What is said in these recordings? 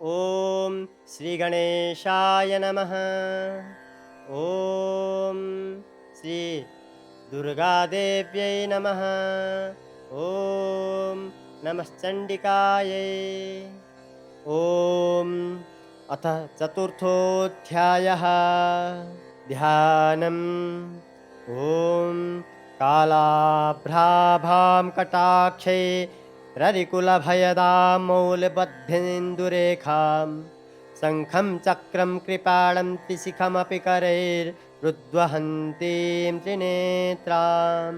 ॐ श्रीगणेशाय नमः। ॐ श्री दुर्गादेव्यै नमः। ॐ नमश्चण्डिकायै। ॐ अथ चतुर्थोऽध्यायः। ध्यानम्। ॐ कालाभ्राभां कटाक्षै ररिकुलभयदां मौलिबद्धेन्दुरेखां शङ्खं चक्रं कृपाणं त्रिशिखमपि करैरुद्वहन्तीं त्रिनेत्रां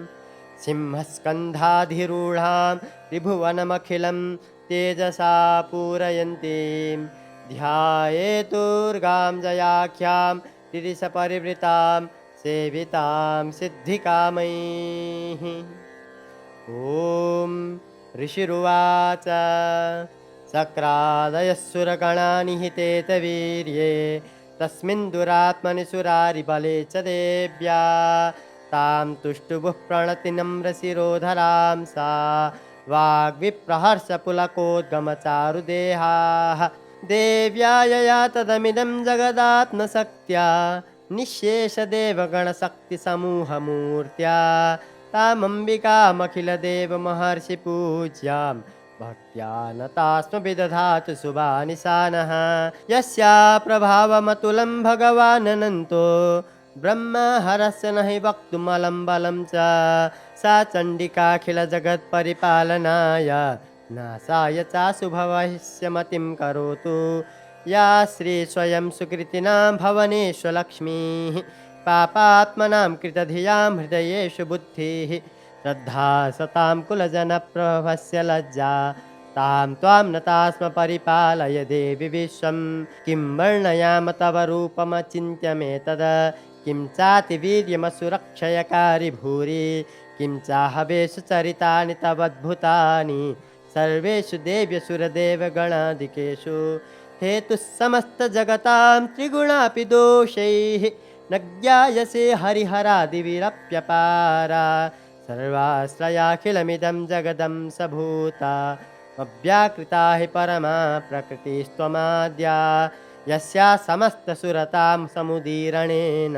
सिंहस्कन्धाधिरूढां त्रिभुवनमखिलं तेजसा पूरयन्तीं ध्यायेतुर्गां जयाख्यां तिरिशपरिवृतां सेवितां सिद्धिकामैः। ॐ ऋषिरुवाच सक्रादयस्सुरगणानि हितेतवीर्ये तस्मिन् दुरात्मनि सुरारिबले च देव्या तां तुष्टुभुः प्रणतिनम्रशिरोधरां सा वाग्विप्रहर्षपुलकोद्गमचारुदेहाः देव्या यया तदमिदं जगदात्मशक्त्या निःशेषदेवगणशक्तिसमूहमूर्त्या तामम्बिकामखिलदेवमहर्षिपूज्यां भक्त्या नतास्म विदधातु शुभानिशानः यस्या प्रभावमतुलं भगवाननन्तो ब्रह्महरस्य न हि वक्तुमलं बलं च सा चण्डिकाखिलजगत्परिपालनाय नाशाय चाशुभवश्यमतिं करोतु या श्री स्वयं सुकृतिनां भवनेष्वलक्ष्मीः पापात्मनां कृतधियां हृदयेषु बुद्धिः श्रद्धा सतां कुलजनप्रभस्य लज्जा तां त्वां नतास्म परिपालय देवि विश्वं किं वर्णयाम तव रूपमचिन्त्यमेतद किं चातिवीर्यमसुरक्षयकारि भूरि किं चाहवेषु चरितानि तवद्भुतानि सर्वेषु देव्यसुरदेवगणादिकेषु हेतुः समस्तजगतां त्रिगुणापि दोषैः न ज्ञायसे हरिहरादिविरप्यपारा सर्वाश्रयाखिलमिदं जगदं सभूता अव्याकृता हि परमा प्रकृतिस्त्वमाद्या यस्या समस्तसुरतां समुदीरणेन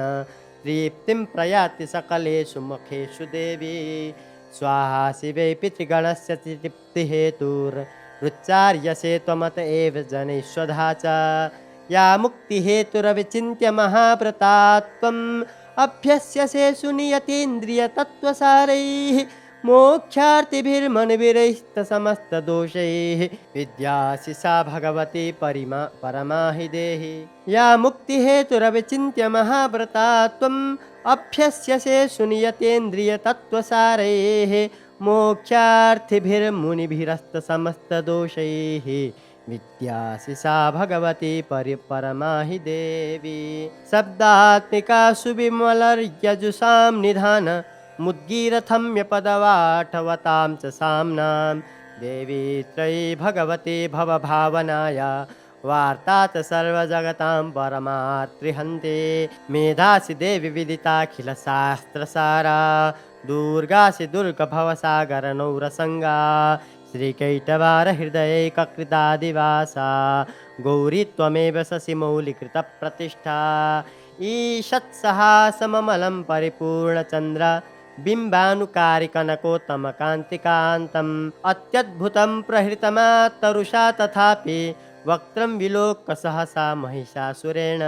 तृप्तिं प्रयाति सकलेषु मुखेषु देवी स्वाहा शिवे पितृगणस्य तृप्तिहेतुरुच्चार्यसे त्वमत एव जनेष्वधा च या मुक्तिहेतुरविचिन्त्य महाव्रता त्वम् अभ्यस्यसे सुनियतीन्द्रियतत्त्वसारैः मोक्षार्थिभिर्मनुभिरैस्तसमस्तदोषैः विद्यासि सा भगवती परमा हि देहि या मुक्तिहेतुरविचिन्त्य महाव्रता त्वम् अभ्यस्यसे सुनियतेन्द्रियतत्त्वसारैः मोक्षार्थिभिर्मुनिभिरस्तसमस्तदोषैः विद्यासि सा भगवती परमा हि देवी शब्दात्मिका सुविमलर्यजुषां निधान मुद्गीरथम्यपदवाठवतां च साम्नां देवी त्रयी भगवती भवभावनाया वार्ता च सर्वजगतां परमार्त्रिहन्ते मेधासि देवी विदिताखिलशास्त्रसारा दुर्गासि दुर्गभवसागरनौरसङ्गा श्रीकैटवारहृदयैककृतादिवासा गौरी त्वमेव शशिमौलिकृतप्रतिष्ठा ईषत्सहासममलं परिपूर्णचन्द्र बिम्बानुकारिकनकोत्तमकान्तिकान्तम् अत्यद्भुतं प्रहृतमातरुषा तथापि वक्त्रं विलोक्य सहसा महिषासुरेण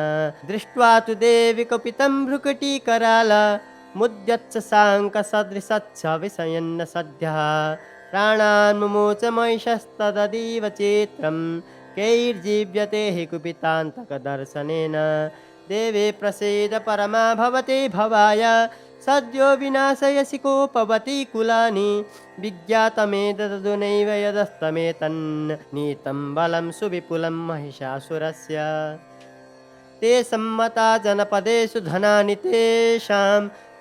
दृष्ट्वा तु देवि कुपितं भ्रुकुटीकराल मुद्यच्च शाङ्कसदृशच्छ विषयन्न सद्यः प्राणान् मुमोच महिषस्तदीव चेत्रं कैर्जीव्यते हि कुपितान्तकदर्शनेन देवे प्रसीद परमा भवते भवाय सद्यो विनाशयसि कोपवती कुलानि विज्ञातमेतदधुनैव यदस्तमेतन् नीतं बलं सुविपुलं महिषासुरस्य ते सम्मता जनपदेषु धनानि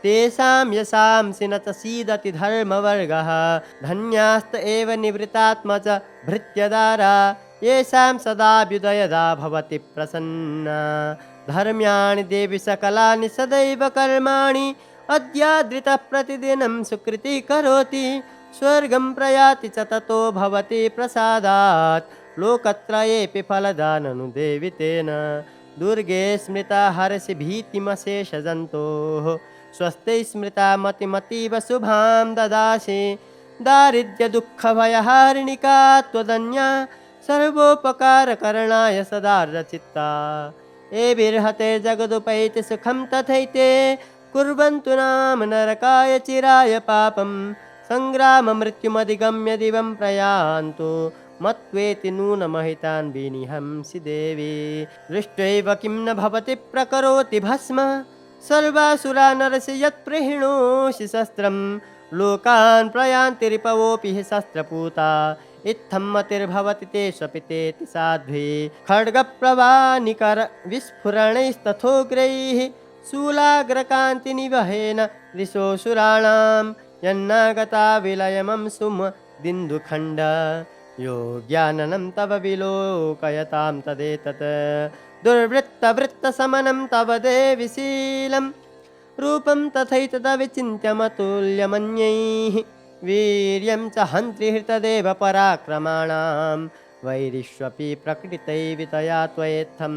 तेषां यशांसि न च सीदति धर्मवर्गः धन्यास्त एव निवृत्तात्मज भृत्यदारा येषां सदाभ्युदयदा भवति प्रसन्ना धर्म्याणि देवि सकलानि सदैव कर्माणि अद्यादृतः प्रतिदिनं सुकृति करोति स्वर्गं प्रयाति च ततो भवति प्रसादात् लोकत्रयेऽपि फलदाननुदेवि तेन दुर्गे स्मृता हरसि भीतिमशेषजन्तोः स्वस्ति स्मृता मतिमतीव शुभां ददासि दारिद्र्यदुःखभयहारिणिका त्वदन्या सर्वोपकारकरणाय सदार्द्रचित्ता एभिर्हते जगदुपैति सुखं तथैते कुर्वन्तु नाम नरकाय चिराय पापं सङ्ग्राममृत्युमधिगम्य दिवं प्रयान्तु मत्वेति नूनमहितान् विनिहंसि देवी दृष्ट्वैव किं न भवति प्रकरोति भस्म सर्वासुरा नरसि यत्प्रहिणोषि शस्त्रं लोकान् प्रयान्ति रिपवोऽपि हि शस्त्रपूता इत्थं मतिर्भवति तेष्वपि तेति साध्वी खड्गप्रवानिकर विस्फुरणैस्तथोग्रैः शूलाग्रकान्तिनिवहेन दिशोऽसुराणां यन्नागता विलयमं सुमदिन्दुखण्ड यो ज्ञाननं तव विलोकयतां तदेतत् दुर्वृत्तवृत्तसमनं तव देवि शीलं रूपं तथैतदविचिन्त्यमतुल्यमन्यैः वीर्यं च हन्त्रिहृतदेव पराक्रमाणां वैरिष्वपि प्रकृतैवितया त्वयेत्थं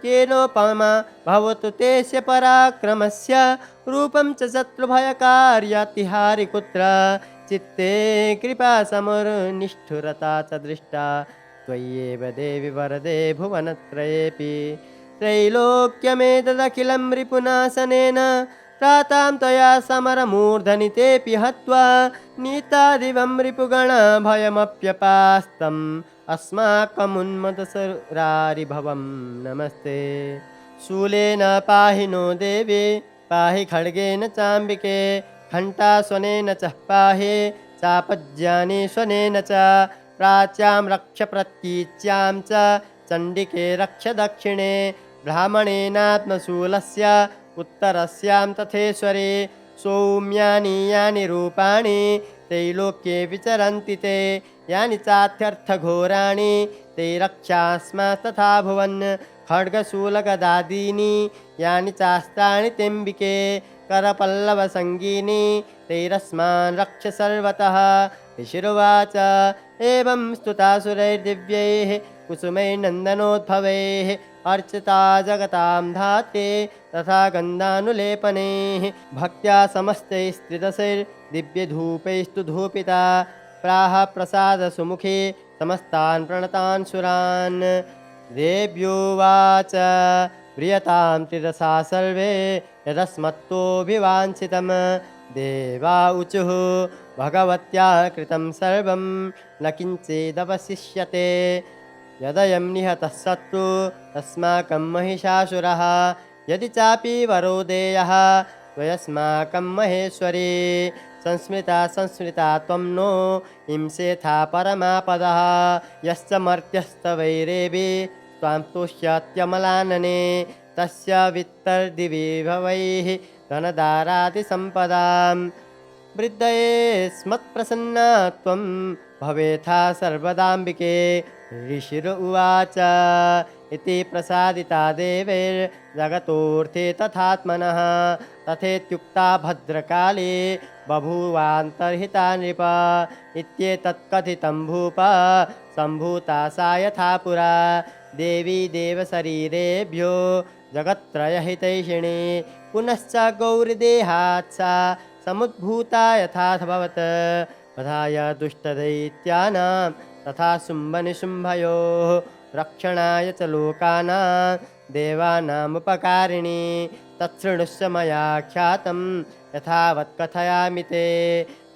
केनोपमा भवतु तेस्य पराक्रमस्य रूपं च शत्रुभयकार्यातिहारि कुत्र चित्ते कृपा समरुनिष्ठुरता च दृष्टा त्वय्येव देवि वरदे भुवनत्रयेऽपि त्रैलोक्यमेतदखिलं रिपुनाशनेन त्रातां त्वया समरमूर्धनि तेऽपि हत्वा नीतादिवं रिपुगणभयमप्यपास्तम् अस्माकमुन्मतसुरारिभवं नमस्ते शूलेन पाहि नो देवी पाहि खड्गेन चाम्बिके घण्टास्वनेन च पाहि चापज्ञानेश्वनेन च प्राच्यां रक्ष प्रतीच्यां च चण्डिके रक्ष दक्षिणे ब्राह्मणेनात्मशूलस्य उत्तरस्यां तथेश्वरे सौम्यानि यानि रूपाणि त्रैलोक्ये विचरन्ति ते यानि चात्यर्थघोराणि ते रक्षास्मास्तथा भुवन् खड्गशूलगदादीनि यानि चास्त्राणि तेऽम्बिके करपल्लवसङ्गीनि तैरस्मान् रक्ष सर्वतः ऋषिरुवाच एवं स्तुतासुरैर्दिव्यैः कुसुमैर्नन्दनोद्भवैः अर्चिता जगतां धात्रे तथा गन्धानुलेपनैः भक्त्या समस्तैस्त्रिदशैर्दिव्यधूपैस्तु धूपिता प्राह प्रसादसुमुखे समस्तान् प्रणतान् सुरान् देव्योवाच प्रियतां त्रिरसा सर्वे यदस्मत्तोऽभिवाञ्छितं देवा ऊचुः भगवत्या कृतं सर्वं न किञ्चिदवशिष्यते यदयं निहतः शत्रु अस्माकं महिषासुरः यदि चापि वरो देयः त्वयस्माकं महेश्वरी संस्मृता त्वं नो हिंसेथा परमापदः यश्च मर्त्यस्तवैरेभि त्वां स्तुष्यत्यमलानने तस्य वित्तर्दिवि भवैः धनदारादिसम्पदां वृद्धये स्मत्प्रसन्ना त्वं भवेथा सर्वदाम्बिके ऋषिरुवाच इति प्रसादिता देवैर्जगतोऽर्थे तथात्मनः तथेत्युक्ता भद्रकाले बभूवान्तर्हिता नृप इत्येतत्कथितं भूप सम्भूता सा यथा पुरा देवी देवशरीरेभ्यो जगत्त्रयहितैषिणी पुनश्च गौरीदेहात् सा समुद्भूता यथाभवत् वधाय दुष्टदैत्यानां तथा शुम्भनिशुम्भयोः रक्षणाय च लोकानां देवानामुपकारिणी तच्छृणुष्व मया ख्यातं यथावत् कथयामि ते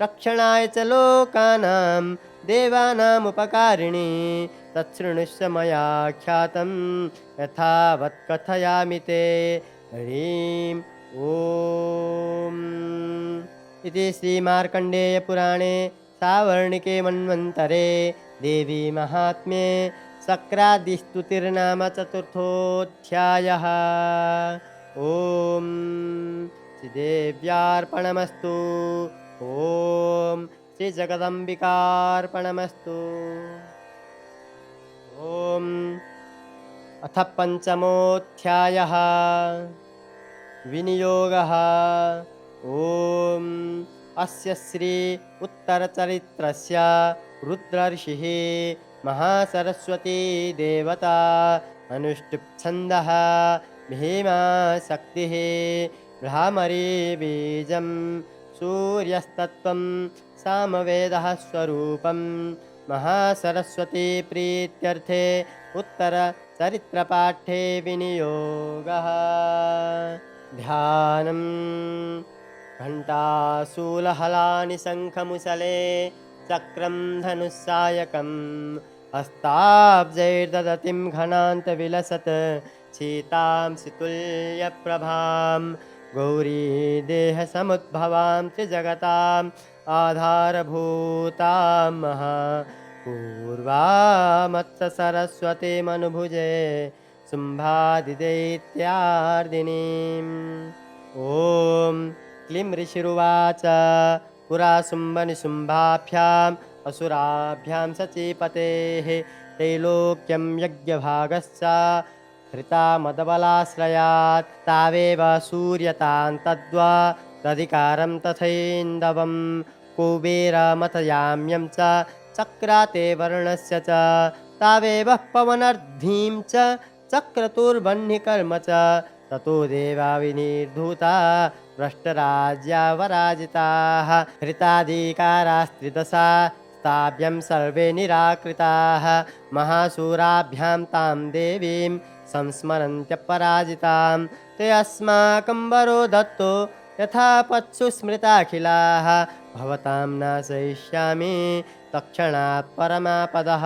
रक्षणाय च लोकानां देवानामुपकारिणी तच्छृणुष्व मया ख्यातं यथावत् कथयामि ते ह्रीं ॐ इति श्रीमार्कण्डेयपुराणे सावर्णिके मन्वन्तरे देवी महात्म्ये शक्रादिस्तुतिर्नाम चतुर्थोऽध्यायः। ॐ श्रीदेव्यार्पणमस्तु। ॐ श्रीजगदम्बिकार्पणमस्तु। ॐ अथ पञ्चमोऽध्यायः विनियोगः। ॐ अस्य श्री उत्तरचरित्रस्य रुद्रर्षिः महासरस्वती देवता अनुष्टुप्छन्दः भीमाशक्तिः भ्रामरी बीजं सूर्यस्तत्त्वं सामवेदः स्वरूपं महासरस्वती प्रीत्यर्थे उत्तरचरित्रपाठे विनियोगः ध्यानं घण्टाशूलहलानि शङ्खमुसले चक्रं धनुस्सायकं हस्ताब्जैर्ददतिं घनान्तविलसत् सीतांसि तुल्यप्रभां गौरीदेहसमुद्भवां त्रिजगताम् आधारभूतां पूर्वामत्स सरस्वतीमनुभुजे शुम्भादिदैत्यार्दिनीम् ॐ क्लीं ऋषिरुवाच पुरा शुम्भनिशुम्भाभ्याम् असुराभ्यां सचीपतेः त्रैलोक्यं यज्ञभागश्च हृता मदबलाश्रयात् तावेव सूर्यतां तद्वा तधिकारं तथैन्दवं कुबेरमथयाम्यं च चक्राते वर्णस्य च तावेव पवनर्धीं च चक्रतुर्वह्निकर्म च ततो देवा विनिर्धूता भ्रष्टराज्यावराजिताः हृताधिकारास्त्रिदशा ताभ्यं सर्वे निराकृताः महाशूराभ्यां तां देवीं संस्मरन्त्यपराजितां ते अस्माकं वरो दत्तो यथा पत्सु स्मृताखिलाः भवतां नाशयिष्यामि तत्क्षणात् परमापदः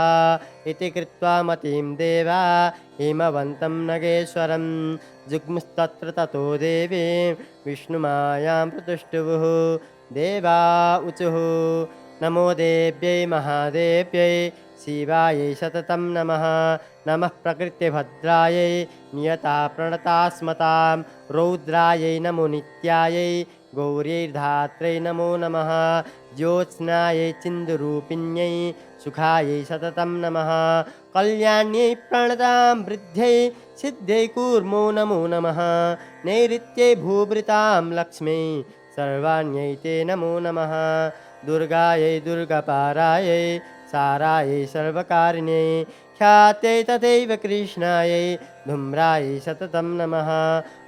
इति कृत्वा मतिं देवा हिमवन्तं नगेश्वरं जुग्मुस्तत्र ततो देवी विष्णुमायां प्रतुष्टुवुः देवा ऊचुः नमो देव्यै महादेव्यै शिवायै सततं नमः नमः प्रकृतिभद्रायै नियता प्रणतास्मतां रौद्रायै नमो नित्यायै गौरीर्धात्रै नमो नमः ज्योत्स्नायै चिन्दुरूपिण्यै सुखायै सततं नमः कल्याण्यै प्रणतां वृद्ध्यै सिद्ध्यै कूर्मो नमो नमः नैऋत्यै भूभृतां लक्ष्म्यै सर्वाण्यै ते नमो नमः दुर्गायै दुर्गपारायै सारायै सर्वकारिण्यै ख्यात्यै तथैव कृष्णायै धूम्रायै सततं नमः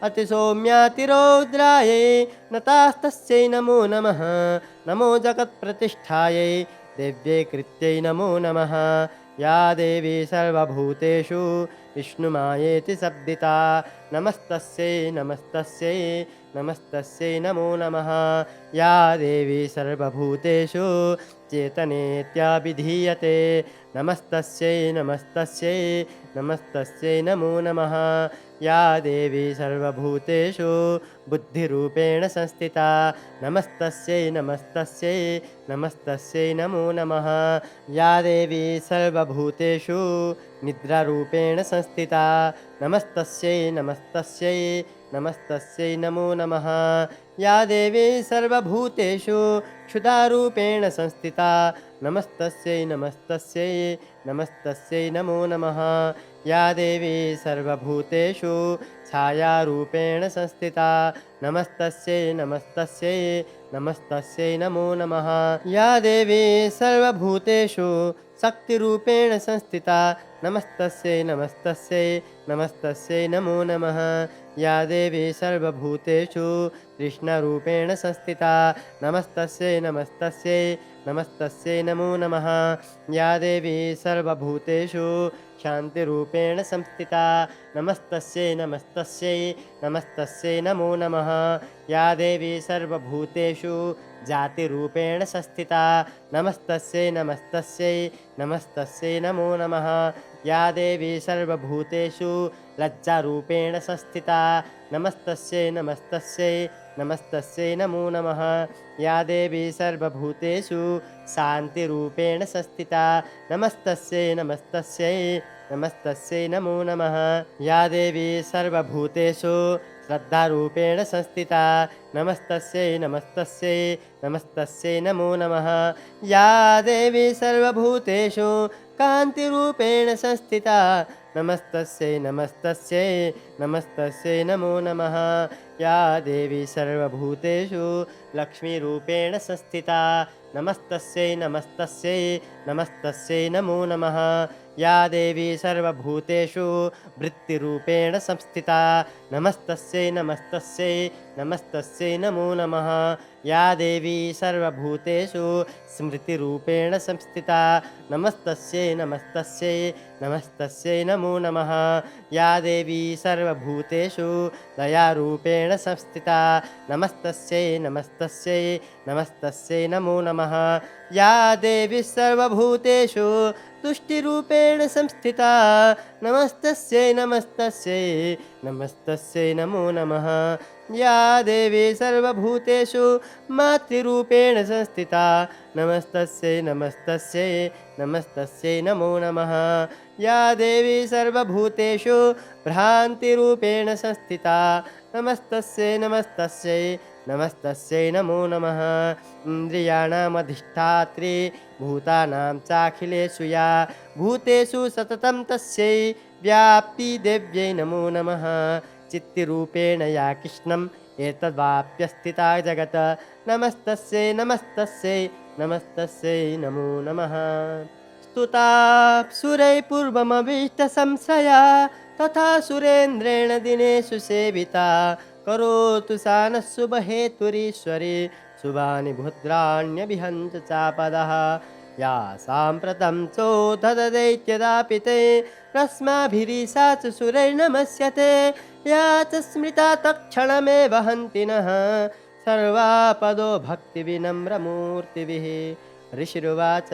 अतिसौम्यातिरौद्रायै नतास्तस्यै नमो नमः नमो जगत्प्रतिष्ठायै देव्यै कृत्यै नमो नमः या देवी सर्वभूतेषु विष्णुमायेति शब्दिता नमस्तस्यै नमस्तस्यै नमस्तस्यै नमो नमः या देवी सर्वभूतेषु चेतनेत्याभिधीयते नमस्तस्यै नमस्तस्यै नमस्तस्यै नमो नमः या देवी सर्वभूतेषु बुद्धिरूपेण संस्थिता नमस्तस्यै नमस्तस्यै नमस्तस्यै नमो नमः या देवी सर्वभूतेषु निद्रारूपेण संस्थिता नमस्तस्यै नमस्तस्यै नमस्तस्यै नमो नमः या देवी सर्वभूतेषु क्षुधारूपेण संस्थिता नमस्तस्यै नमस्तस्यै नमस्तस्यै नमो नमः या देवी सर्वभूतेषु छायारूपेण संस्थिता नमस्तस्यै नमस्तस्यै नमस्तस्यै नमो नमः या देवी सर्वभूतेषु शक्तिरूपेण संस्थिता नमस्तस्यै नमस्तस्यै नमस्तस्यै नमो नमः या देवी सर्वभूतेषु कृष्णरूपेण संस्थिता नमस्तस्यै नमस्तस्यै नमस्तस्यै नमो नमः या देवी सर्वभूतेषु शान्तिरूपेण संस्थिता नमस्तस्यै नमस्तस्यै नमस्तस्यै नमो नमः या देवी सर्वभूतेषु जातिरूपेण संस्थिता नमस्तस्यै नमस्तस्यै नमस्तस्यै नमो नमः या देवी सर्वभूतेषु लज्जारूपेण संस्थिता नमस्तस्यै नमस्तस्यै नमस्तस्यै नमो नमः या देवी सर्वभूतेषु शान्तिरूपेण संस्थिता नमस्तस्यै नमस्तस्यै नमस्तस्यै नमो नमः या देवी सर्वभूतेषु श्रद्धारूपेण संस्थिता नमस्तस्यै नमस्तस्यै नमस्तस्यै नमो नमः या देवी सर्वभूतेषु कान्तिरूपेण संस्थिता नमस्तस्यै नमस्तस्यै नमस्तस्यै नमो नमः या देवी सर्वभूतेषु लक्ष्मीरूपेण संस्थिता नमस्तस्यै नमस्तस्यै नमस्तस्यै नमो नमः। या देवी सर्वभूतेषु वृत्तिरूपेण संस्थिता नमस्तस्यै नमस्तस्यै नमस्तस्यै नमो नमः। या देवी सर्वभूतेषु स्मृतिरूपेण संस्थिता नमस्तस्यै नमस्तस्यै नमस्तस्यै नमो नमः। या देवी सर्वभूतेषु दयारूपेण संस्थिता नमस्तस्यै नमस्तस्यै नमस्तस्यै नमो नमः। या देवी सर्वभूतेषु तुष्टिरूपेण संस्थिता नमस्तस्यै नमस्तस्यै नमस्तस्यै नमो नमः। या देवी सर्वभूतेषु मातृरूपेण संस्थिता नमस्तस्यै नमस्तस्यै नमस्तस्यै नमो नमः। या देवी सर्वभूतेषु भ्रान्तिरूपेण संस्थिता नमस्तस्यै नमस्तस्यै नमस्तस्यै नमो नमः। इन्द्रियाणामधिष्ठात्री भूतानां चाखिलेषु या भूतेषु सततं तस्यै व्याप्तिदेव्यै नमो नमः। चित्तिरूपेण या कृष्णम् एतद्वाप्यस्थिता जगत् नमस्तस्यै नमस्तस्यै नमस्तस्यै नमो नमः। स्तुताप्सुरैः पूर्वमभीष्टसंशया तथा सुरेन्द्रेण दिनेषु सेविता करोतु सा नः शुभहेतुरीश्वरी शुभानि भद्राण्यभिहन्त चापदः। या साम्प्रतं चोद्धदैत्यदापिते रश्माभिरीसा च सुरैर्नमस्यते या च स्मृता तत्क्षणमेव हन्ति नः सर्वापदो भक्तिविनम्रमूर्तिभिः। ऋषिरुवाच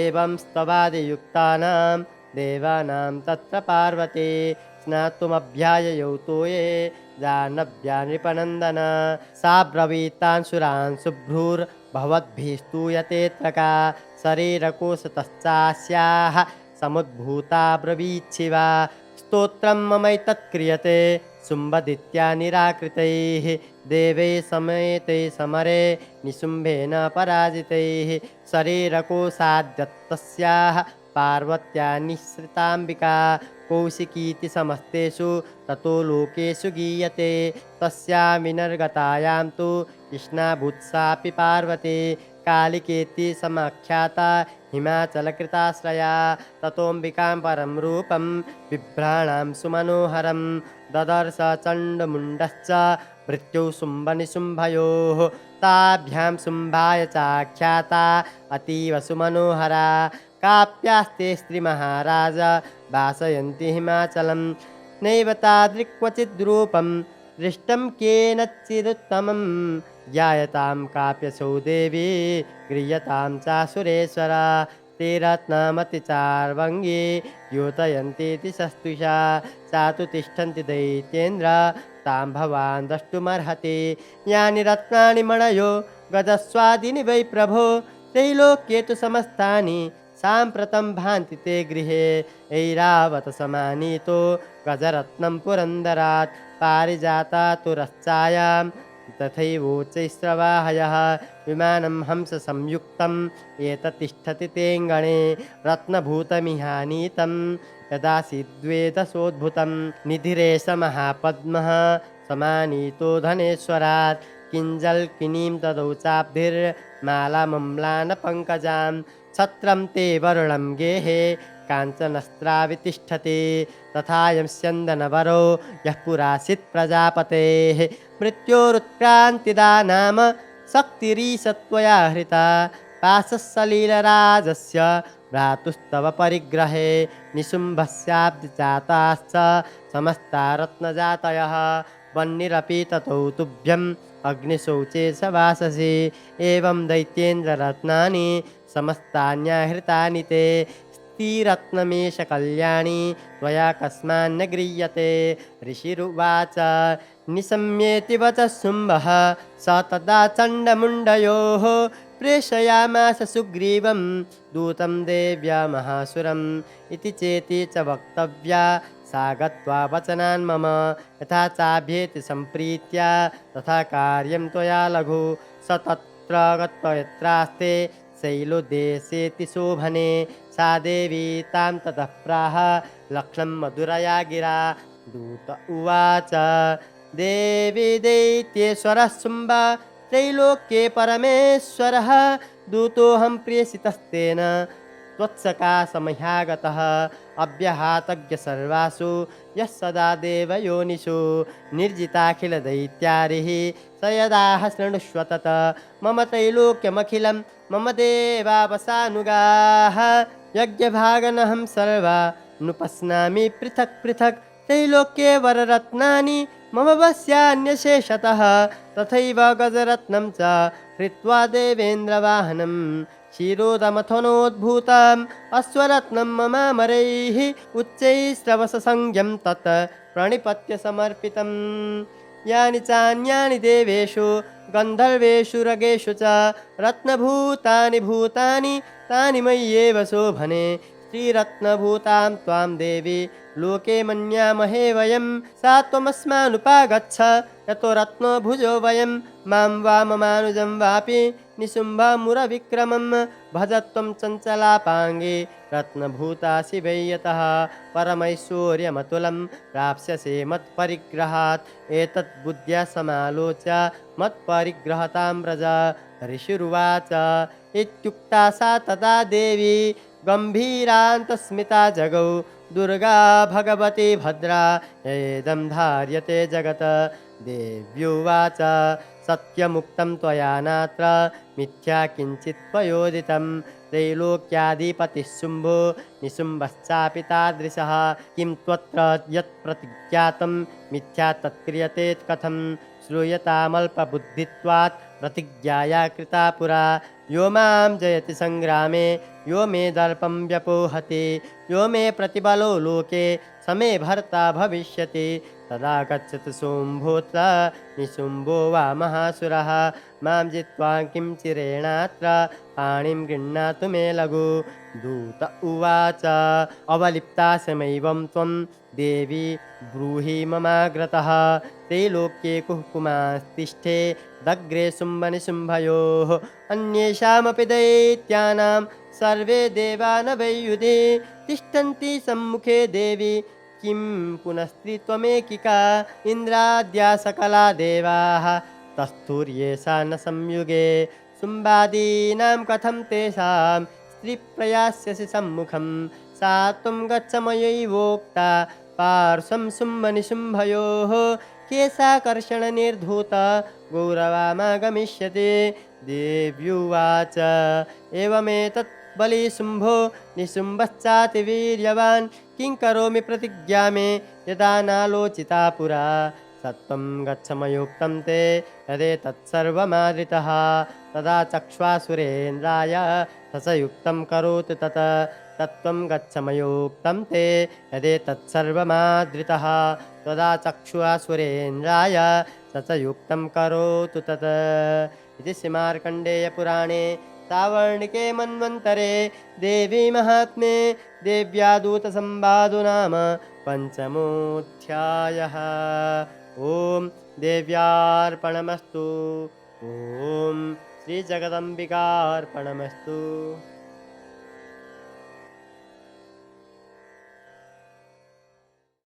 एवं स्तवादियुक्तानां देवानां तत्र पार्वती स्नातुमभ्याययौ तो ये जानव्या नृपनन्दन। सा ब्रवीतान् सुरान् शुभ्रूर्भवद्भिस्तूयतेऽत्र का शरीरकोशतश्चास्याः समुद्भूता ब्रवीच्छिवा स्तोत्रं ममैतत्क्रियते शुम्भदित्या निराकृतैः देवैः समेते समरे निशुम्भेन पराजितैः शरीरकोशाद्यत्तस्याः पार्वत्या निःसृताम्बिका कौशिकीति समस्तेषु ततो लोकेषु गीयते। तस्यां विनर्गतायां तु कृष्णाभूत्सापि पार्वती कालिकेति समाख्याता हिमाचलकृताश्रया ततोऽम्बिकां परं रूपं बिभ्राणां सुमनोहरं ददर्श चण्डमुण्डश्च मृत्युः शुम्भनिशुम्भयोः ताभ्यां शुम्भाय चाख्याता अतीव सुमनोहरा काप्यास्ते स्त्रीमहाराज भासयन्ति हिमाचलं नैव तादृक्क्वचिद्रूपं दृष्टं केनचिदुत्तमं ज्ञायतां काप्यसौ देवी गृह्यतां चासुरेश्वरा ते रत्नमतिचार्वङ्गी द्योतयन्तीति सस्तुषा सा तु तिष्ठन्ति दैत्येन्द्र तां भवान् द्रष्टुमर्हति। यानि रत्नानि मणयो गजस्वादीनि वै प्रभो त्रैलोक्ये तु समस्तानि साम्प्रतं भान्ति ते गृहे। ऐरावत समानीतो गजरत्नं पुरन्दरात् पारिजाता तुरश्चायां तथैवोच्चैस्रवाहयः विमानं हंससंयुक्तम् एतत्तिष्ठति तेऽङ्गणे रत्नभूतमिहानीतं यदासीद्वेदसोद्भुतं निधिरेश महापद्मः समानीतो धनेश्वरात् किञ्जल्किनीं तदौ चाब्धिर्मालामम्लानपङ्कजां छत्रं ते वरुणं गेहे काञ्चनस्त्रावितिष्ठति तथायं स्यन्दनवरो यः पुरासीत् प्रजापतेः मृत्योरुत्क्रान्तिदा नाम शक्तिरीशत्वया हृता पाशसलीलराजस्य भ्रातुस्तव परिग्रहे निशुम्भस्याब्धिजाताश्च समस्ता रत्नजातयः वह्निरपि ततौ तुभ्यम् अग्निशौचे स वाससि एवं दैत्येन्द्ररत्नानि समस्तान्याहृतानि ते स्त्रीरत्नमेष कल्याणी त्वया कस्मान्न गृह्यते। ऋषिरुवाच निशम्येति वचः शुम्भः स तदा चण्डमुण्डयोः प्रेषयामास सुग्रीवं दूतं देव्या महासुरम् इति चेति च वक्तव्या सा गत्वा वचनान् मम यथा चाभ्येति सम्प्रीत्या तथा कार्यं त्वया लघु स तत्र गत्वा यत्रास्ते शैलोदेशेति शोभने सा देवी तां ततः प्राह लक्ष्मं मधुरया गिरा। दूत उवाच देवी दैत्येश्वरः शुम्भ त्रैलोक्ये परमेश्वरः दूतोऽहं प्रेषितस्तेन त्वत्सकाशमह्यागतः अव्यहातज्ञ सर्वासु यः सदा देवयोनिषु निर्जिताखिलदैत्यारिः स यदाह शृणुष्व तत मम त्रैलोक्यमखिलं मम देवावसानुगाः यज्ञभागनहं सर्वा नुपश्नामि पृथक् पृथक् त्रैलोक्ये वररत्नानि मम वश्यान्यशेषतः तथैव गजरत्नं च हृत्वा देवेन्द्रवाहनं क्षीरोदमथनोद्भूतम् अश्वरत्नं ममामरैः उच्चैस्रवससंज्ञं तत् प्रणिपत्य समर्पितम् यानि चान्यानि देवेषु गन्धर्वेषु रगेषु च रत्नभूतानि भूतानि तानि मय्येव शोभने श्रीरत्नभूतां त्वां देवी लोके मन्यामहे वयं सा त्वमस्मानुपागच्छ यतो रत्नभुजो वयं मां वा ममानुजं वापि निशुम्भमुरविक्रमं भज त्वं चञ्चलापाङ्गे रत्नभूतासि वै यतः परमैश्वर्यमतुलं प्राप्स्यसे मत्परिग्रहात् एतत् बुद्ध्या समालोच्य मत्परिग्रहतां व्रज ऋषिरुवाच इत्युक्ता सा तदा देवी गम्भीरान्तस्मिता जगौ दुर्गा भगवती भद्रा येदं धार्यते जगत् देव्युवाच सत्यमुक्तं त्वया नात्र मिथ्या किञ्चित् त्वयोदितं त्रैलोक्याधिपतिः शुम्भो निशुम्भश्चापि तादृशः किं त्वत्र यत् प्रतिज्ञातं मिथ्या तत्क्रियते कथं श्रूयतामल्पबुद्धित्वात् प्रतिज्ञाया कृता पुरा यो मां जयति संग्रामे यो मे दर्पं व्यपोहति यो मे प्रतिबलो लोके समे भर्ता भविष्यति तदा गच्छतु सोऽम्भोऽत्र निशुम्भो वा महासुरः मां जित्वा किं चिरेणात्र पाणिं गृह्णातु मे लघु दूत उवाच अवलिप्तासमैवं त्वं देवी ब्रूहि ममाग्रतः त्रैलोक्ये कुहुकुमास्तिष्ठे दग्रे शुम्भनिशुम्भयोः अन्येषामपि दैत्यानां सर्वे देवानवैयुधे तिष्ठन्ति सम्मुखे देवी किं पुनस्त्रि त्वमेकिका इन्द्राद्या सकला देवाः तस्थुर्येषा न संयुगे शुम्भादीनां कथं तेषां स्त्रीप्रयास्यसि सम्मुखं सा त्वं गच्छ मयैवोक्ता पार्श्वं शुम्भनिशुम्भयोः केशाकर्षणनिर्धूत गौरवामागमिष्यति देव्युवाच एवमेतत् बलिशुम्भो निशुम्भश्चातिवीर्यवान् किं करोमि प्रतिज्ञा मे यदा नालोचिता पुरा सत्वं गच्छ मयोक्तं ते यदेतत्सर्वमादृतः तदा चक्ष्वासुरेन्द्राय ससयुक्तं करोतु तत् तत्त्वं गच्छ मयोक्तं ते यदेतत्सर्वमादृतः तदा चक्षुषुरेन्द्राय ससयुक्तं करोतु तत् इति श्रीमार्कण्डेयपुराणे सावर्णिके मन्वन्तरे देवी महात्म्ये देव्या दूतसंवादो नाम पञ्चमोऽध्यायः। ॐ देव्यार्पणमस्तु। ॐ श्रीजगदम्बिकार्पणमस्तु।